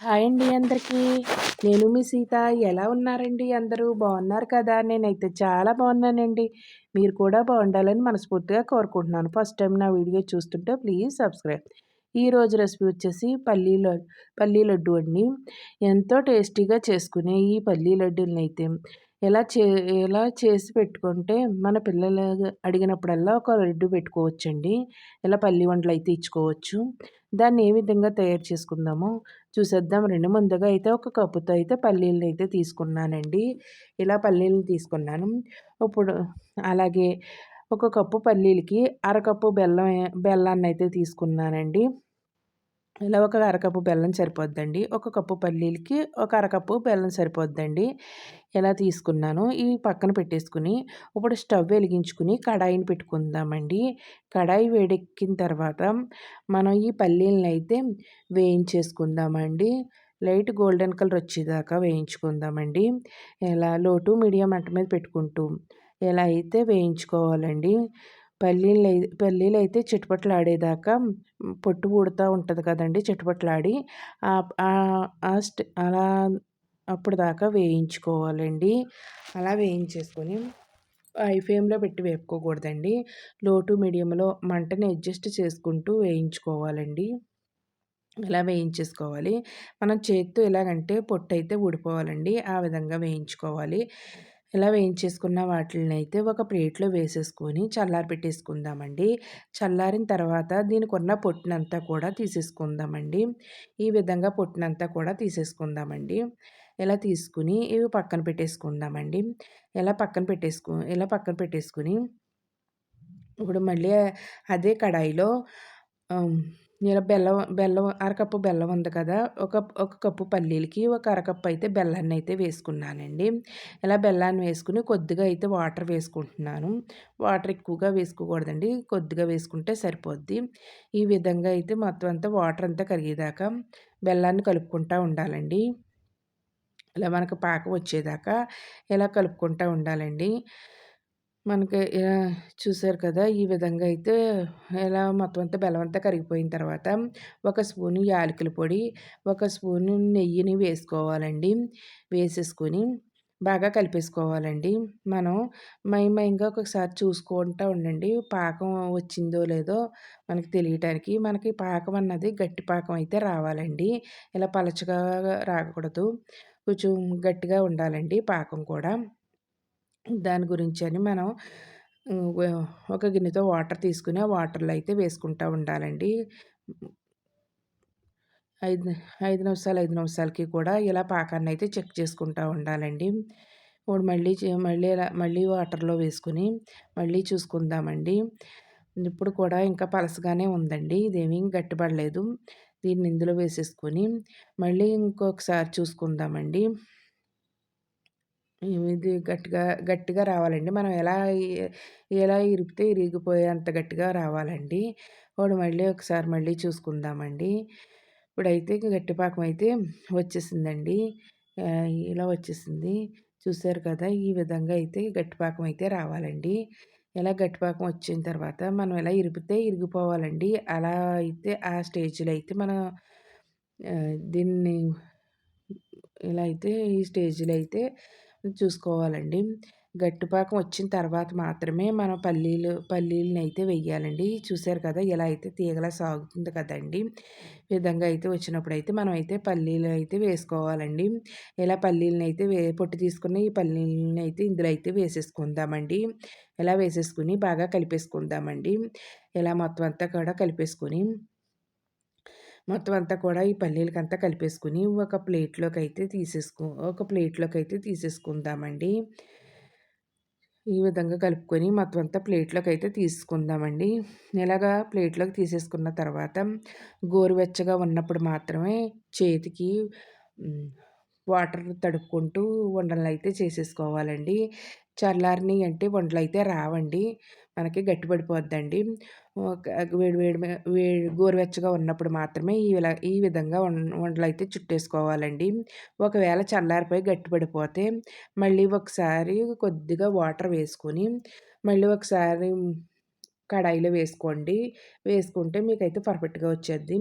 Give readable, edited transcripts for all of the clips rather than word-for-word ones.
Hi అండి అందరికీ. నేను మీ సీత. ఎలా ఉన్నారండి అందరూ? బాగున్నారు కదా? నేనైతే చాలా బాగున్నానండి. మీరు కూడా బాగుండాలని మనస్ఫూర్తిగా కోరుకుంటున్నాను. ఫస్ట్ టైం నా వీడియో చూస్తుంటే ప్లీజ్ సబ్స్క్రైబ్. ఈరోజు రెసిపీ వచ్చేసి పల్లీ లడ్డు అండి. ఎంతో టేస్టీగా చేసుకునే ఈ పల్లీ లడ్డూలనైతే ఎలా చే ఎలా చేసి పెట్టుకుంటే మన పిల్లలు అడిగినప్పుడల్లా ఒక లడ్డు పెట్టుకోవచ్చండి. ఇలా పల్లి వంటలు అయితే ఇచ్చుకోవచ్చు. దాన్ని ఏ విధంగా తయారు చేసుకుందామో చూసేద్దాం రండి. ముందుగా అయితే ఒక కప్పుతో అయితే పల్లీలను అయితే తీసుకున్నానండి. ఇలా పల్లీలను తీసుకున్నాను. ఇప్పుడు అలాగే ఒక కప్పు పల్లీలకి అరకప్పు బెల్లాన్ని అయితే తీసుకున్నానండి. ఇలా ఒక అరకప్పు బెల్లం సరిపోద్దండి. ఒక కప్పు పల్లీలకి ఒక అరకప్పు బెల్లం సరిపోద్దండి. ఇలా తీసుకున్నాను. ఇవి పక్కన పెట్టేసుకుని ఇప్పుడు స్టవ్ వెలిగించుకుని కడాయిని పెట్టుకుందామండి. కడాయి వేడెక్కిన తర్వాత మనం ఈ పల్లీలను అయితే వేయించేసుకుందామండి. లైట్ గోల్డెన్ కలర్ వచ్చేదాకా వేయించుకుందామండి. ఇలా లో టు మీడియం మంట మీద పెట్టుకుంటూ ఇలా అయితే వేయించుకోవాలండి. పల్లీలైతే చిటపటలాడేదాకా పొట్టు ఊడుతూ ఉంటది కదండీ! చిటపటలాడి అలా అప్పటిదాకా వేయించుకోవాలండి. అలా వేయించేసుకొని హై ఫ్లేమ్‌లో పెట్టి వేపుకోకూడదండి. లో టు మీడియంలో మంటని అడ్జస్ట్ చేసుకుంటూ వేయించుకోవాలండి. ఇలా వేయించేసుకోవాలి. మనం చేత్తో ఎలాగంటే పొట్టయితే ఊడిపోవాలండి. ఆ విధంగా వేయించుకోవాలి. ఇలా వేయించేసుకున్న వాటిలనైతే ఒక ప్లేట్‌లో వేసేసుకొని చల్లారబెట్టేసుకుందామండి. చల్లారిన తర్వాత దీనికున్న పొట్టునంతా కూడా తీసేసుకుందామండి. ఈ విధంగా పొట్టునంతా కూడా తీసేసుకుందామండి. ఇలా తీసుకుని ఇవి పక్కన పెట్టేసుకుందామండి. ఇలా పక్కన పెట్టేసుకొని ఇప్పుడు మళ్ళీ అదే కడాయిలో ఆహ్, ఇలా బెల్లం అరకప్పు బెల్లం ఉంది కదా! ఒక కప్పు పల్లీలకి ఒక అరకప్పు అయితే బెల్లాన్ని అయితే వేసుకున్నానండి. ఇలా బెల్లాన్ని వేసుకొని కొద్దిగా అయితే వాటర్ వేసుకుంటున్నాను. వాటర్ ఎక్కువగా వేసుకోకూడదండి. కొద్దిగా వేసుకుంటే సరిపోద్ది. ఈ విధంగా అయితే మొత్తం అంతా వాటర్ అంతా కరిగేదాకా బెల్లాన్ని కలుపుకుంటా ఉండాలండి. ఇలా మనకు పాకం వచ్చేదాకా ఇలా కలుపుకుంటా ఉండాలండి. మనకి చూసారు కదా! ఈ విధంగా అయితే ఇలా మొత్తం అంతా బెల్లం అంతా కరిగిపోయిన తర్వాత ఒక స్పూను యాలకుల పొడి, ఒక స్పూను నెయ్యిని వేసుకోవాలండి. వేసేసుకొని బాగా కలిపేసుకోవాలండి. మనం మైంగా ఒక్కొక్కసారి చూసుకుంటా ఉండండి. పాకం వచ్చిందో లేదో మనకి తెలియటానికి. మనకి పాకం అన్నది గట్టి పాకం అయితే రావాలండి. ఇలా పలచగా రాకూడదు. కొంచెం గట్టిగా ఉండాలండి పాకం కూడా. దాని గురించని మనం హ్మ్. ఒక గిన్నెతో వాటర్ తీసుకొని, ఆ వాటర్‌లో అయితే వేసుకుంటా ఉండాలండి. 5, 5 నిమిషాలకి కూడా ఇలా పాకాన్నయితే చెక్ చేసుకుంటా ఉండాలండి. ఇప్పుడు మళ్ళీ వాటర్‌లో వేసుకొని, మళ్ళీ చూసుకుందామండి. ఇప్పుడు కూడా ఇంకా పలసగానే ఉందండి. ఇదేమీ గట్టిపడలేదు. దీన్ని ఇందులో వేసేసుకొని, మళ్ళీ ఇంకొకసారి చూసుకుందామండి. ఇది గట్టిగా రావాలండి. మనం ఎలా ఇరిగితే ఇరిగిపోయేంత గట్టిగా రావాలండి. ఇప్పుడు మళ్ళీ చూసుకుందామండి. ఇప్పుడైతే గట్టి పాకం అయితే వచ్చేసిందండి. ఇలా వచ్చేసింది. చూసారు కదా! ఈ విధంగా అయితే గట్టి పాకం అయితే రావాలండి. ఇలా గట్టి పాకం వచ్చిన తర్వాత మనం ఇలా ఇరిగితే ఇరిగిపోవాలండి. అలా అయితే ఆ స్టేజ్‌లో అయితే మనం దీన్ని ఇలా అయితే ఈ స్టేజ్‌లో అయితే చూసుకోవాలండి. గట్టిపాకం వచ్చిన తర్వాత మాత్రమే మనం పల్లీలనైతే వెయ్యాలండి. చూసారు కదా! ఇలా అయితే తీగలా సాగుతుంది కదండీ! ఈ విధంగా అయితే వచ్చినప్పుడైతే మనమైతే పల్లీలు అయితే వేసుకోవాలండి. ఇలా పల్లీలనైతే పొట్టు తీసుకున్న ఈ పల్లీలనైతే ఇందులో అయితే వేసేసుకుందామండి. ఇలా వేసేసుకొని బాగా కలిపేసుకుందామండి. ఇలా మొత్తం అంతా కూడా కలిపేసుకొని మొత్తం అంతా కూడా ఈ పల్లీలకంతా కలిపేసుకొని ఒక ప్లేట్‌లోకైతే తీసేసుకుందామండి. ఈ విధంగా కలుపుకొని మొత్తం అంతా ప్లేట్‌లోకైతే తీసుకుందామండి. ఇలాగా ప్లేట్‌లోకి తీసేసుకున్న తర్వాత గోరువెచ్చగా ఉన్నప్పుడు మాత్రమే చేతికి హ్మ్. వాటర్ తడుపుకుంటూ ఉండలనైతే చేసేసుకోవాలండి. చల్లారినియి అంటే ఉండలైతే రావండి. మనకి గట్టిపడిపోద్దండి. ఒక వేడి వేడి మే వే గోరువెచ్చగా ఉన్నప్పుడు మాత్రమే ఈ విధంగా ఉండలైతే చుట్టేసుకోవాలండి. ఒకవేళ చల్లారిపోయి గట్టిపడిపోతే మళ్ళీ ఒకసారి కొద్దిగా వాటర్ వేసుకొని, మళ్ళీ ఒకసారి కడాయిలో వేసుకోండి. వేసుకుంటే మీకైతే పర్ఫెక్ట్‌గా వచ్చేద్ది.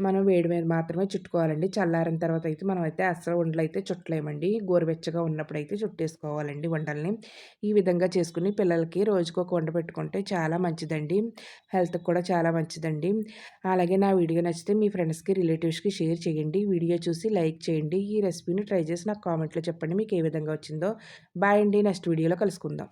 మనం వేడి మీద మాత్రమే చుట్టుకోవాలండి. చల్లారిన తర్వాత అయితే మనమైతే అస్సలు ఉండలైతే చుట్టలేమండి. గోరువెచ్చగా ఉన్నప్పుడైతే చుట్టేసుకోవాలండి ఉండల్ని. ఈ విధంగా చేసుకొని పిల్లలకి రోజుకొక వండ పెట్టుకుంటే చాలా మంచిదండి. హెల్త్‌కి కూడా చాలా మంచిదండి. అలాగే నా వీడియో నచ్చితే మీ ఫ్రెండ్స్‌కి, రిలేటివ్స్‌కి షేర్ చేయండి. వీడియో చూసి లైక్ చేయండి. ఈ రెసిపీని ట్రై చేసి నాకు కామెంట్‌లో చెప్పండి మీకు ఏ విధంగా వచ్చిందో. బాయ్ అండి. నెక్స్ట్ వీడియోలో కలుసుకుందాం.